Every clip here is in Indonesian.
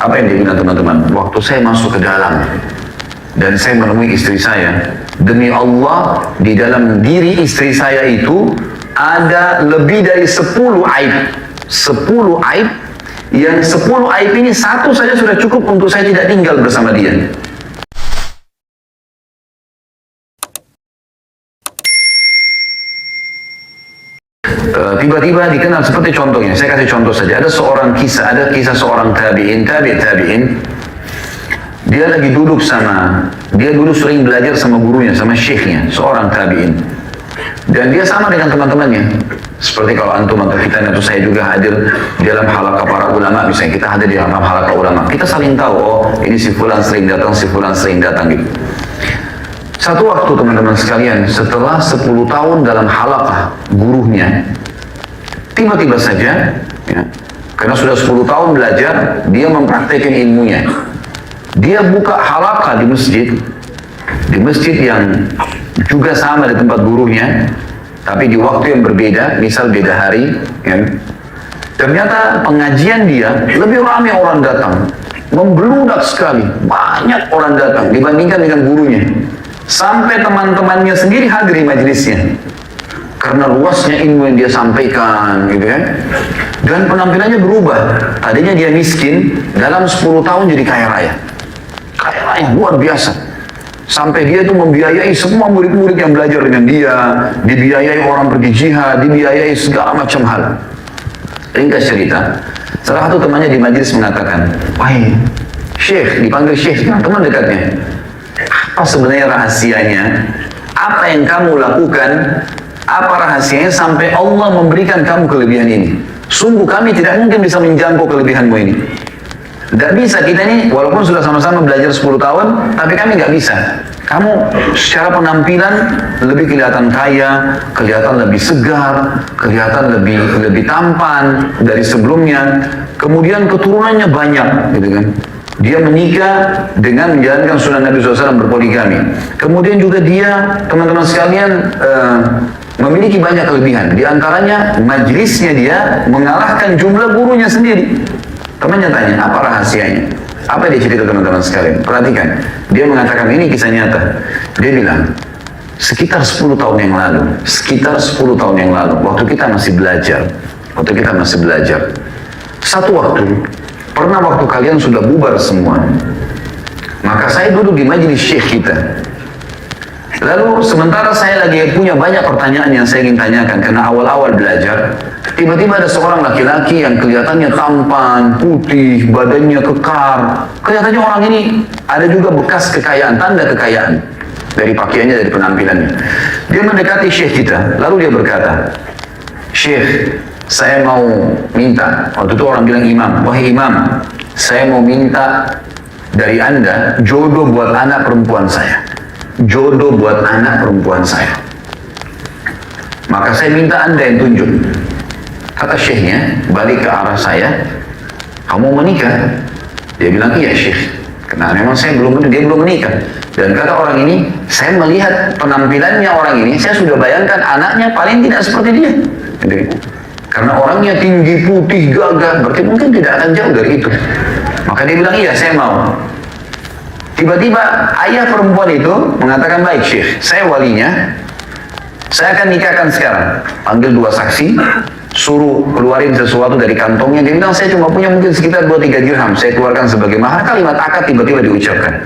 Apa yang dia bilang teman-teman? Waktu saya masuk ke dalam dan saya menemui istri saya, demi Allah di dalam diri istri saya itu ada lebih dari 10 aib. 10 aib, yang 10 aib ini satu saja sudah cukup untuk saya tidak tinggal bersama dia. Tiba-tiba dikenal seperti contohnya, saya kasih contoh saja. Ada kisah seorang tabi'in, dia lagi duduk dia dulu sering belajar sama gurunya, sama syekhnya, seorang tabi'in. Dan dia sama dengan teman-temannya. Seperti kalau antum atau kita atau saya juga hadir di dalam halaqah para ulama, misalnya kita hadir di dalam halaqah ulama, kita saling tahu, oh ini si fulan sering datang, si fulan sering datang gitu. Satu waktu teman-teman sekalian, setelah 10 tahun dalam halaqah gurunya, tiba-tiba saja, ya, karena sudah 10 tahun belajar, dia mempraktekkan ilmunya. Dia buka halaqah di masjid yang juga sama di tempat gurunya, tapi di waktu yang berbeda, misal beda hari, ya. Ternyata pengajian dia lebih ramai orang datang, membludak sekali, banyak orang datang dibandingkan dengan gurunya. Sampai teman-temannya sendiri hadir di majelisnya karena luasnya ilmu yang dia sampaikan, gitu kan. Dan penampilannya berubah. Tadinya dia miskin, dalam 10 tahun jadi kaya raya luar biasa. Sampai dia itu membiayai semua murid-murid yang belajar dengan dia, dibiayai orang pergi jihad, dibiayai segala macam hal. Ringkas cerita, salah satu temannya di majelis mengatakan, wahai syekh, dipanggil syekh, teman dekatnya, apa sebenarnya rahasianya? Apa yang kamu lakukan? Apa rahasianya sampai Allah memberikan kamu kelebihan ini? Sungguh kami tidak mungkin bisa menjangkau kelebihanmu ini. Tidak bisa kita ini, walaupun sudah sama-sama belajar 10 tahun, tapi kami nggak bisa. Kamu secara penampilan lebih kelihatan kaya, kelihatan lebih segar, kelihatan lebih tampan dari sebelumnya. Kemudian keturunannya banyak, gitu kan. Dia menikah dengan menjalankan sunnah Nabi SAW berpoligami. Kemudian juga dia, teman-teman sekalian, memiliki banyak kelebihan. Di antaranya majelisnya dia mengalahkan jumlah gurunya sendiri. Temannya tanya, apa rahasianya? Apa dia cerita teman-teman sekalian? Perhatikan, dia mengatakan ini kisah nyata. Dia bilang, sekitar 10 tahun yang lalu, waktu kita masih belajar, satu waktu, pernah waktu kalian sudah bubar semua, maka saya duduk di majelis syekh kita. Lalu sementara saya lagi punya banyak pertanyaan yang saya ingin tanyakan karena awal-awal belajar, tiba-tiba ada seorang laki-laki yang kelihatannya tampan, putih, badannya kekar. Kelihatannya orang ini ada juga bekas kekayaan, tanda kekayaan dari pakaiannya, dari penampilannya. Dia mendekati syekh kita, lalu dia berkata, "Syekh, saya mau minta," waktu itu orang bilang imam, "Wahai imam, saya mau minta dari Anda jodoh buat anak perempuan saya. Maka saya minta Anda yang tunjuk." Kata syekhnya, balik ke arah saya, "Kamu menikah?" Dia bilang, "Iya syekh." Karena memang dia belum menikah. Dan kata orang ini, saya melihat penampilannya orang ini, saya sudah bayangkan anaknya paling tidak seperti dia. Karena orangnya tinggi, putih, gagah, berarti mungkin tidak akan jauh dari itu. Maka dia bilang, "Iya, saya mau." Tiba-tiba ayah perempuan itu mengatakan, "Baik syekh, saya walinya, saya akan nikahkan sekarang." Panggil 2 saksi, suruh keluarin sesuatu dari kantongnya. Dia bilang, "Saya cuma punya mungkin sekitar 2-3 dirham, saya keluarkan sebagai mahar." Kalimat akad tiba-tiba diucapkan.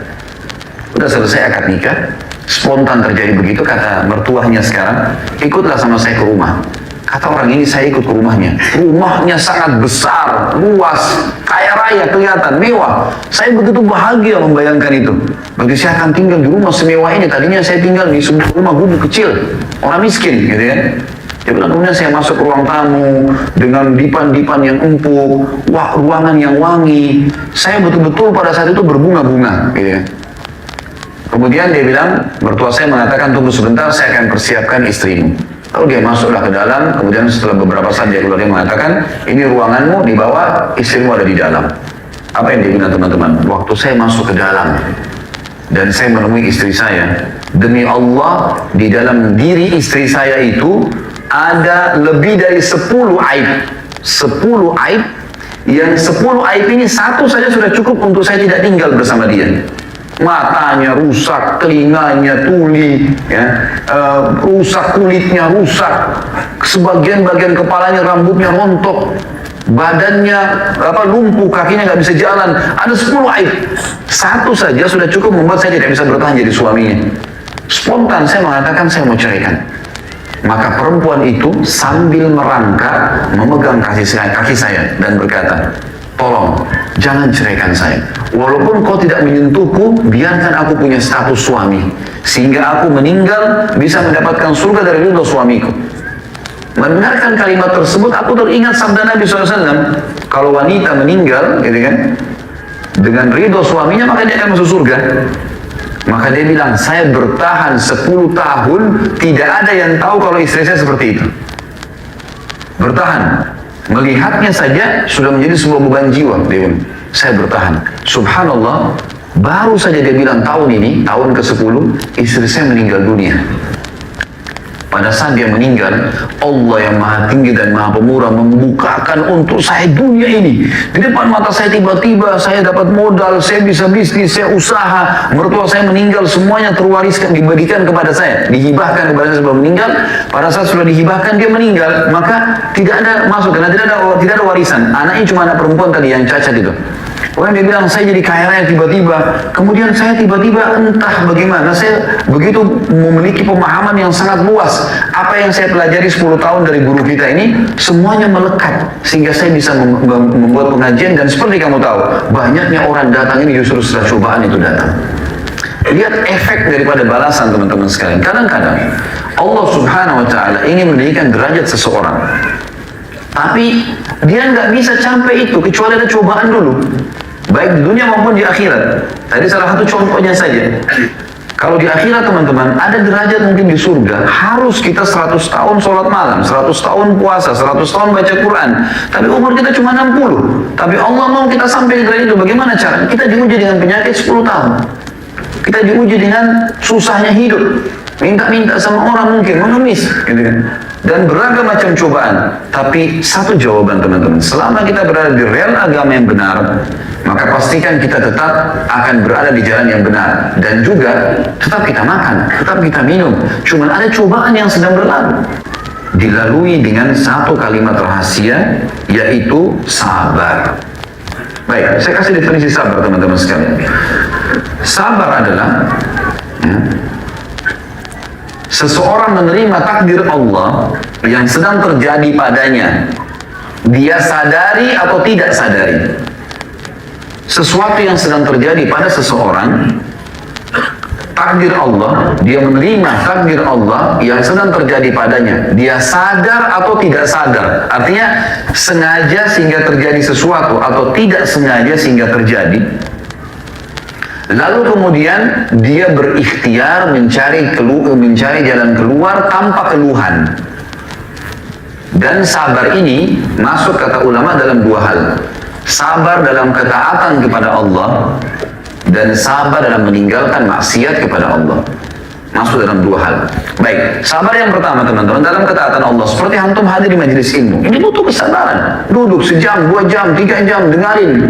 Udah selesai akad nikah, spontan terjadi begitu. Kata mertuahnya sekarang, "Ikutlah sama saya ke rumah." Kata orang ini, saya ikut ke rumahnya. Rumahnya sangat besar, luas, kaya raya, kelihatan, mewah. Saya begitu bahagia membayangkan itu. Berarti saya akan tinggal di rumah semewah ini. Tadinya saya tinggal di sebuah rumah gubuk kecil, orang miskin, gitu kan. Dia bilang, kemudian saya masuk ke ruang tamu dengan dipan-dipan yang empuk, wah, ruangan yang wangi. Saya betul-betul pada saat itu berbunga-bunga, gitu kan. Kemudian dia bilang, mertua saya mengatakan, "Tunggu sebentar, saya akan persiapkan istrimu." Lalu dia masuklah ke dalam, kemudian setelah beberapa saat dia keluar, dia mengatakan, "Ini ruanganmu, di bawah, istrimu ada di dalam." Apa yang dia bilang teman-teman? Waktu saya masuk ke dalam dan saya menemui istri saya, demi Allah, di dalam diri istri saya itu ada lebih dari 10 aib. 10 aib, Yang 10 aib ini satu saja sudah cukup untuk saya tidak tinggal bersama dia. Matanya rusak, telinganya tuli, ya, rusak kulitnya rusak, sebagian-bagian kepalanya rambutnya rontok, badannya lumpuh, kakinya nggak bisa jalan. Ada 10 aib. Satu saja sudah cukup membuat saya tidak bisa bertahan jadi suaminya. Spontan saya mengatakan saya mau ceraikan. Maka perempuan itu sambil merangkak memegang kaki saya dan berkata, tolong jangan ceraikan saya. Walaupun kau tidak menyentuhku, biarkan aku punya status suami, sehingga aku meninggal bisa mendapatkan surga dari ridho suamiku. Mendengarkan kalimat tersebut, aku teringat sabda Nabi SAW, kalau wanita meninggal, gitu kan, dengan ridho suaminya maka dia akan masuk surga. Maka dia bilang, saya bertahan 10 tahun, tidak ada yang tahu kalau istri saya seperti itu. Bertahan. Melihatnya saja sudah menjadi sebuah beban jiwa. Dia bilang, saya bertahan. Subhanallah, baru saja dia bilang tahun ini, tahun ke-10, istri saya meninggal dunia. Pada saat dia meninggal, Allah yang Maha Tinggi dan Maha Pemurah membukakan untuk saya dunia ini. Di depan mata saya tiba-tiba saya dapat modal, saya bisa bisnis, saya usaha. Mertua saya meninggal, semuanya terwariskan, dibagikan kepada saya, dihibahkan kepada saya sebelum meninggal. Pada saat sudah dihibahkan dia meninggal, maka tidak ada masuk karena tidak ada warisan. Anaknya cuma anak perempuan tadi yang cacat itu. Orang dia bilang saya jadi kaya raya tiba-tiba, kemudian saya tiba-tiba entah bagaimana saya begitu memiliki pemahaman yang sangat luas. Apa yang saya pelajari 10 tahun dari guru kita ini semuanya melekat sehingga saya bisa membuat pengajian. Dan seperti kamu tahu, banyaknya orang datang ini justru setelah cobaan itu datang. Lihat efek daripada balasan teman-teman sekalian. Kadang-kadang Allah Subhanahu wa Ta'ala ingin meninggikan derajat seseorang, tapi dia nggak bisa sampai itu kecuali ada cobaan dulu, baik di dunia maupun di akhirat. Tadi salah satu contohnya saja. Kalau di akhirat teman-teman, ada derajat mungkin di surga, harus kita 100 tahun sholat malam, 100 tahun puasa, 100 tahun baca Quran. Tapi umur kita cuma 60. Tapi Allah mau kita sampai ke derajat itu. Bagaimana caranya? Kita diuji dengan penyakit 10 tahun. Kita diuji dengan susahnya hidup. Minta-minta sama orang mungkin, mengemis. Gitu kan. Dan beragam macam cobaan. Tapi satu jawaban teman-teman, selama kita berada di real agama yang benar, maka pastikan kita tetap akan berada di jalan yang benar. Dan juga tetap kita makan, tetap kita minum. Cuma ada cobaan yang sedang berlalu. Dilalui dengan satu kalimat rahasia, yaitu sabar. Baik, saya kasih definisi sabar teman-teman sekalian. Sabar adalah seseorang menerima takdir Allah yang sedang terjadi padanya. Dia sadari atau tidak sadari. Sesuatu yang sedang terjadi pada seseorang, takdir Allah, dia menerima takdir Allah yang sedang terjadi padanya. Dia sadar atau tidak sadar. Artinya sengaja sehingga terjadi sesuatu atau tidak sengaja sehingga terjadi. Lalu kemudian dia berikhtiar mencari jalan keluar tanpa keluhan. Dan sabar ini masuk kata ulama dalam dua hal. Sabar dalam ketaatan kepada Allah dan sabar dalam meninggalkan maksiat kepada Allah. Masuk dalam dua hal. Baik, sabar yang pertama teman-teman dalam ketaatan Allah. Seperti antum hadir di majelis ilmu, ini butuh kesabaran. Duduk sejam, 2 jam, 3 jam dengarin.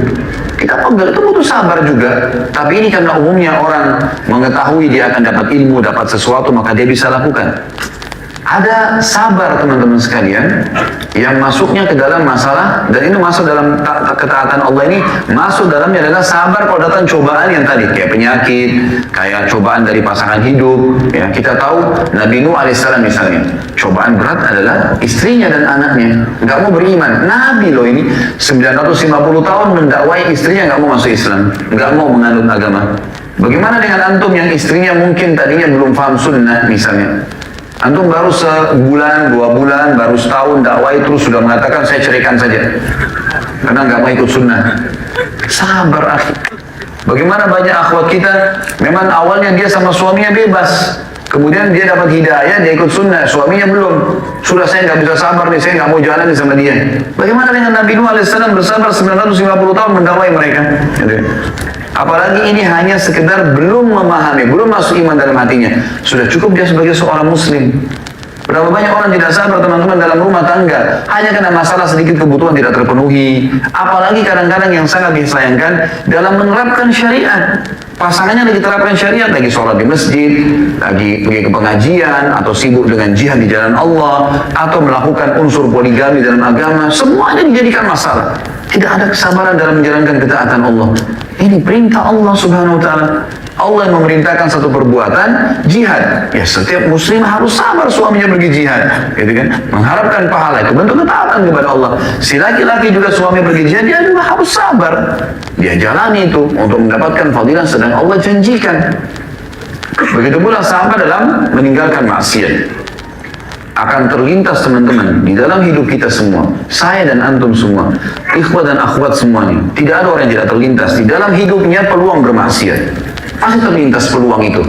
Kita pegang itu butuh sabar juga. Tapi ini karena umumnya orang mengetahui dia akan dapat ilmu, dapat sesuatu, maka dia bisa lakukan. Ada sabar teman-teman sekalian yang masuknya ke dalam masalah, dan ini masuk dalam ketaatan Allah ini, masuk dalamnya adalah sabar kalau datang cobaan yang tadi kayak penyakit, kayak cobaan dari pasangan hidup. Ya, kita tahu Nabi Nuh alaihissalam misalnya, cobaan berat adalah istrinya dan anaknya nggak mau beriman. Nabi loh ini 950 tahun mendakwai istrinya nggak mau masuk Islam, nggak mau menganut agama. Bagaimana dengan antum yang istrinya mungkin tadinya belum paham sunnah misalnya? Antum baru sebulan, 2 bulan, baru setahun dakwah terus sudah mengatakan saya ceraikan saja karena nggak mau ikut sunnah. Sabar akhi. Bagaimana banyak akhwat kita memang awalnya dia sama suaminya bebas, kemudian dia dapat hidayah, dia ikut sunnah, suaminya belum. Sudah saya nggak bisa sabar nih, saya nggak mau jalan sama dia. Bagaimana dengan Nabi Nuh alaihissalam bersabar 950 tahun mendakwai mereka? Apalagi ini hanya sekedar belum memahami, belum masuk iman dalam hatinya. Sudah cukup dia sebagai seorang muslim. Berapa banyak orang tidak sabar teman-teman dalam rumah tangga, hanya karena masalah sedikit kebutuhan tidak terpenuhi. Apalagi kadang-kadang yang sangat disayangkan dalam menerapkan syariat. Pasangannya lagi terapkan syariat, lagi sholat di masjid, lagi pergi ke pengajian, atau sibuk dengan jihad di jalan Allah, atau melakukan unsur poligami dalam agama, semuanya dijadikan masalah. Tidak ada kesabaran dalam menjalankan ketaatan Allah. Ini perintah Allah Subhanahu wa Ta'ala. Allah yang memerintahkan satu perbuatan jihad. Ya, setiap muslim harus sabar suaminya pergi jihad, gitu kan? Mengharapkan pahala itu bentuk ketaatan kepada Allah. Si laki-laki juga suami pergi jihad, dia juga harus sabar. Dia jalani itu untuk mendapatkan fadilah sedang Allah janjikan. Begitu pula sabar dalam meninggalkan maksiat. Akan terlintas teman-teman di dalam hidup kita semua, saya dan antum semua, ikhwat dan akhwat semuanya. Tidak ada orang yang tidak terlintas di dalam hidupnya peluang bermaksiat. Pasti terlintas peluang itu.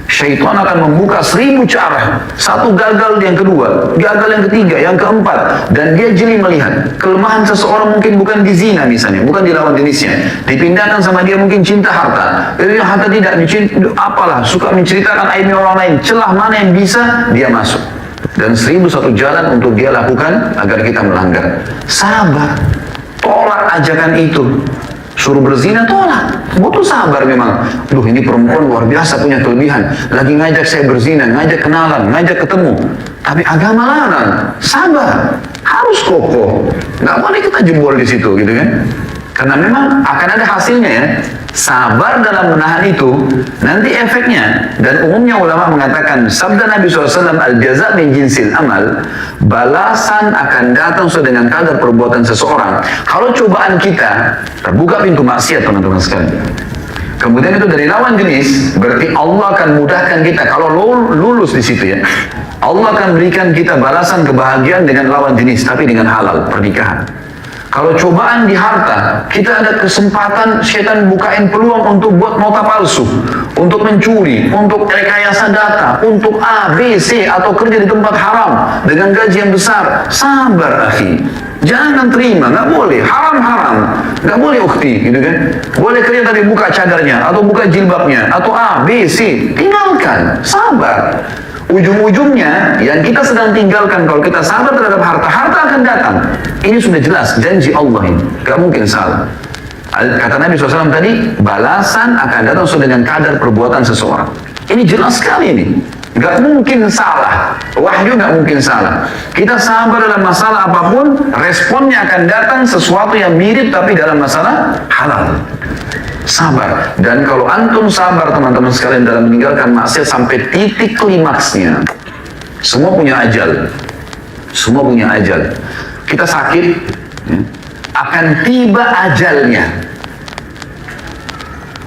Syaitan akan membuka 1000 cara. Satu gagal, yang kedua, gagal yang ketiga, yang keempat. Dan dia jeli melihat kelemahan seseorang, mungkin bukan di zina misalnya, bukan di lawan jenisnya. Dipindahkan sama dia mungkin cinta harta. Harta tidak, apalah, suka menceritakan aibnya orang lain. Celah mana yang bisa, dia masuk. Dan 1001 jalan untuk dia lakukan agar kita melanggar. Sabar. Tolak ajakan itu. Suruh berzina, tolak. Butuh sabar memang. Duh, ini perempuan luar biasa punya kelebihan. Lagi ngajak saya berzina, ngajak kenalan, ngajak ketemu. Tapi agama larang. Sabar. Harus kokoh. Nggak boleh kita jebol di situ, gitu kan? Karena memang akan ada hasilnya ya. Sabar dalam menahan itu, nanti efeknya. Dan umumnya ulama mengatakan, sabda Nabi SAW, al-jaza min jinsil amal, balasan akan datang sesuai dengan kadar perbuatan seseorang. Kalau cobaan kita, terbuka pintu maksiat teman-teman sekalian. Kemudian itu dari lawan jenis, berarti Allah akan mudahkan kita, kalau lulus di situ ya, Allah akan berikan kita balasan kebahagiaan dengan lawan jenis, tapi dengan halal, pernikahan. Kalau cobaan di harta, kita ada kesempatan setan bukain peluang untuk buat nota palsu, untuk mencuri, untuk rekayasa data, untuk A, B, C, atau kerja di tempat haram dengan gaji yang besar. Sabar, akhi. Jangan terima, nggak boleh. Haram-haram. Nggak boleh ukhti, gitu kan. Boleh kerja tapi buka cadarnya, atau buka jilbabnya, atau A, B, C. Tinggalkan. Sabar. Ujung-ujungnya yang kita sedang tinggalkan, kalau kita sabar terhadap harta, harta akan datang. Ini sudah jelas, janji Allah ini, gak mungkin salah. Kata Nabi SAW tadi, balasan akan datang sesuai dengan kadar perbuatan seseorang. Ini jelas sekali ini, gak mungkin salah. Wahyu gak mungkin salah. Kita sabar dalam masalah apapun, responnya akan datang sesuatu yang mirip tapi dalam masalah halal. Sabar. Dan kalau antum sabar teman-teman sekalian dalam meninggalkan maksiat sampai titik klimaksnya, semua punya ajal. Semua punya ajal. Kita sakit, ya, akan tiba ajalnya.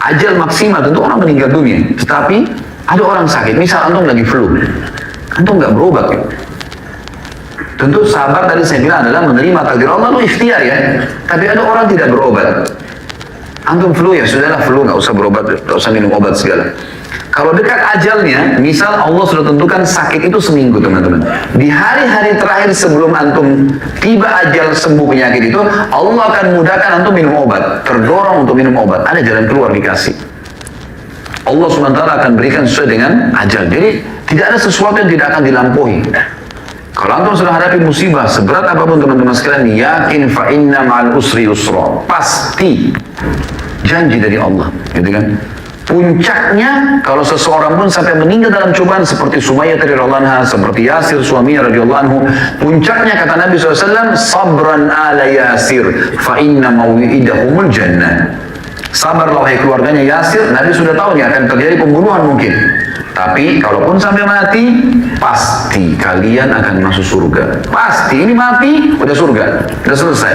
Ajal maksimal tentu orang meninggal dunia. Tetapi ada orang sakit, misal antum lagi flu, antum nggak berobat ya. Tentu sabar tadi saya bilang adalah menerima takdir Allah, itu ikhtiar ya. Tapi ada orang tidak berobat. Antum flu ya sudahlah, flu nggak usah berobat, nggak usah minum obat segala. Kalau dekat ajalnya, misal Allah sudah tentukan sakit itu seminggu teman-teman. Di hari-hari terakhir sebelum antum tiba ajal sembuh penyakit itu, Allah akan mudahkan antum minum obat, terdorong untuk minum obat. Ada jalan keluar dikasih. Allah SWT akan berikan sesuai dengan ajal. Jadi tidak ada sesuatu yang tidak akan dilampaui. Kalau antum sudah hadapi musibah seberat apapun teman-teman sekalian, yakin fa inna ma'al usri yusra. Pasti janji dari Allah, gitu kan? Puncaknya kalau seseorang pun sampai meninggal dalam cobaan seperti Sumayyah radhiyallahu anha, seperti Yasir suaminya radhiyallahu anhu, puncaknya kata Nabi SAW, sabran ala Yasir fa inna maw'idahumul jannah. Sabarlah wahai keluarganya Yasir, Nabi sudah tahu nih akan terjadi pembunuhan mungkin. Tapi kalaupun sampai mati, pasti kalian akan masuk surga. Pasti, ini mati, udah surga, udah selesai.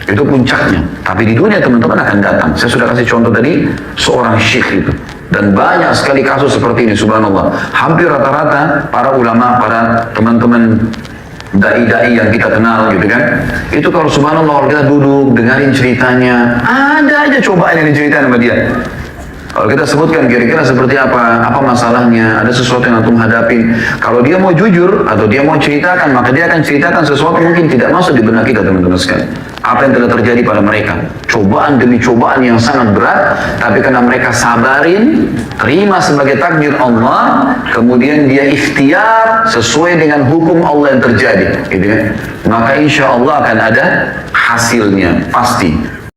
Itu puncaknya. Tapi di dunia teman-teman akan datang. Saya sudah kasih contoh tadi, seorang syekh itu. Dan banyak sekali kasus seperti ini, subhanallah. Hampir rata-rata para ulama, para teman-teman dai-dai yang kita kenal gitu kan, itu kalau subhanallah kita duduk dengerin ceritanya, ada aja cobaan yang diceritain sama dia. Kalau kita sebutkan kira-kira seperti apa masalahnya, ada sesuatu yang antum hadapin. Kalau dia mau jujur atau dia mau ceritakan, maka dia akan ceritakan sesuatu mungkin tidak masuk di benak kita teman-teman sekalian. apa yang telah terjadi pada mereka. Cobaan demi cobaan yang sangat berat, tapi karena mereka sabarin, terima sebagai takdir Allah, kemudian dia ikhtiar sesuai dengan hukum Allah yang terjadi, gitu kan? Maka insya Allah akan ada hasilnya, pasti.